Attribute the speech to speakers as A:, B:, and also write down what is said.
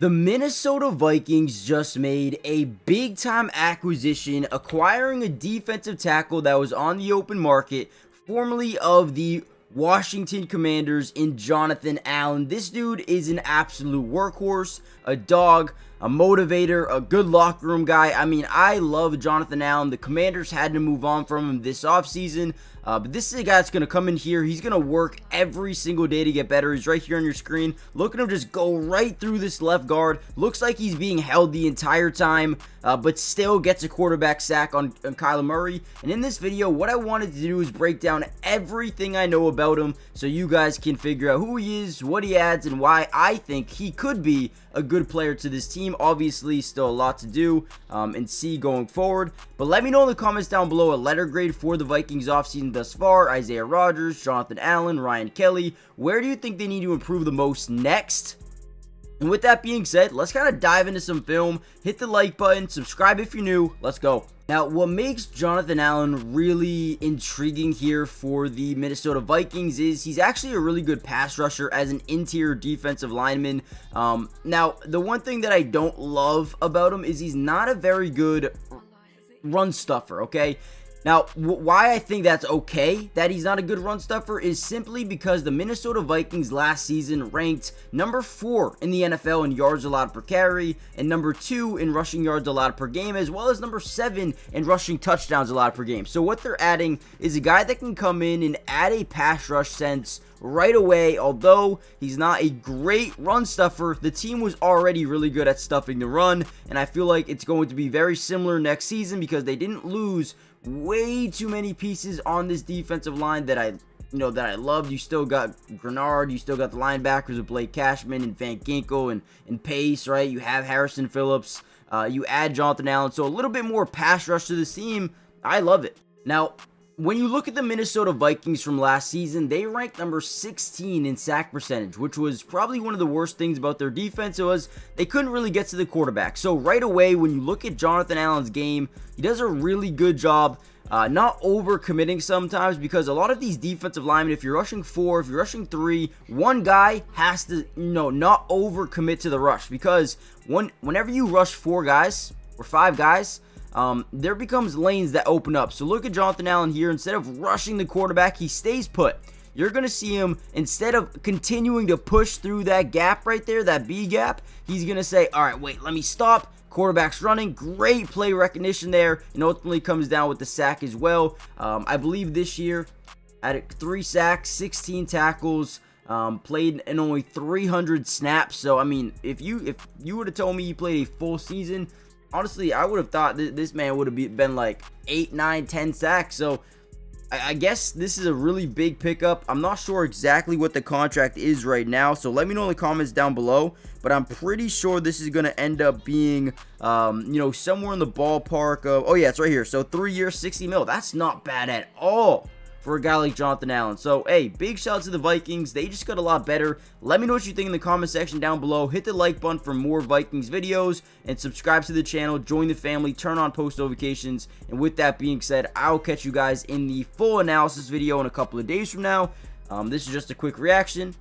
A: The Minnesota Vikings just made a big-time acquisition, acquiring a defensive tackle that was on the open market, formerly of the Washington Commanders, in Jonathan Allen. This dude is an absolute workhorse, a dog, a motivator, a good locker room guy. I mean, I love Jonathan Allen. The Commanders had to move on from him this offseason. But this is a guy that's going to come in here. He's going to work every single day to get better. He's right here on your screen. Look at him just go right through this left guard. Looks like he's being held the entire time, but still gets a quarterback sack on Kyler Murray. And in this video, what I wanted to do is break down everything I know about him so you guys can figure out who he is, what he adds, and why I think he could be a good player to this team. Obviously, still a lot to do and see going forward. But let me know in the comments down below a letter grade for the Vikings offseason thus far. Isaiah Rodgers, Jonathan Allen, Ryan Kelly. Where do you think they need to improve the most next? And with that being said, let's kind of dive into some film. Hit the like button, subscribe if you're new. Let's go. Now, what makes Jonathan Allen really intriguing here for the Minnesota Vikings is he's actually a really good pass rusher as an interior defensive lineman. Now, the one thing that I don't love about him is he's not a very good run stuffer, okay? Now, why I think that's okay that he's not a good run stuffer is simply because the Minnesota Vikings last season ranked number 4 in the NFL in yards allowed per carry and number 2 in rushing yards allowed per game, as well as number 7 in rushing touchdowns allowed per game. So what they're adding is a guy that can come in and add a pass rush sense right away. Although he's not a great run stuffer, the team was already really good at stuffing the run, and I feel like it's going to be very similar next season because they didn't lose way too many pieces on this defensive line that I loved. You still got Grenard, you still got the linebackers with Blake Cashman and Van Ginkel and Pace, right? You have Harrison Phillips, you add Jonathan Allen, so a little bit more pass rush to this team. I love it. Now, when you look at the Minnesota Vikings from last season, they ranked number 16 in sack percentage, which was probably one of the worst things about their defense. It was they couldn't really get to the quarterback. So right away, when you look at Jonathan Allen's game, he does a really good job not overcommitting sometimes, because a lot of these defensive linemen, if you're rushing 4, if you're rushing 3, one guy has to, not overcommit to the rush, because whenever you rush 4 guys or 5 guys, there becomes lanes that open up. So look at Jonathan Allen here. Instead of rushing the quarterback, he stays put. You're going to see him, instead of continuing to push through that gap right there, that B gap, he's going to say, all right, wait, let me stop. Quarterback's running. Great play recognition there, and ultimately comes down with the sack as well. I believe this year had 3 sacks, 16 tackles, played in only 300 snaps. So I mean, if you would have told me he played a full season, honestly, I would have thought this man would have been like 8, 9, 10 sacks. So I guess this is a really big pickup. I'm not sure exactly what the contract is right now, so let me know in the comments down below. But I'm pretty sure this is going to end up being, somewhere in the ballpark of, oh yeah, it's right here. So 3 years, 60 mil. That's not bad at all for a guy like Jonathan Allen. So, hey, big shout out to the Vikings. They just got a lot better. Let me know what you think in the comment section down below. Hit the like button for more Vikings videos, and subscribe to the channel. Join the family. Turn on post notifications. And with that being said, I'll catch you guys in the full analysis video in a couple of days from now. This is just a quick reaction.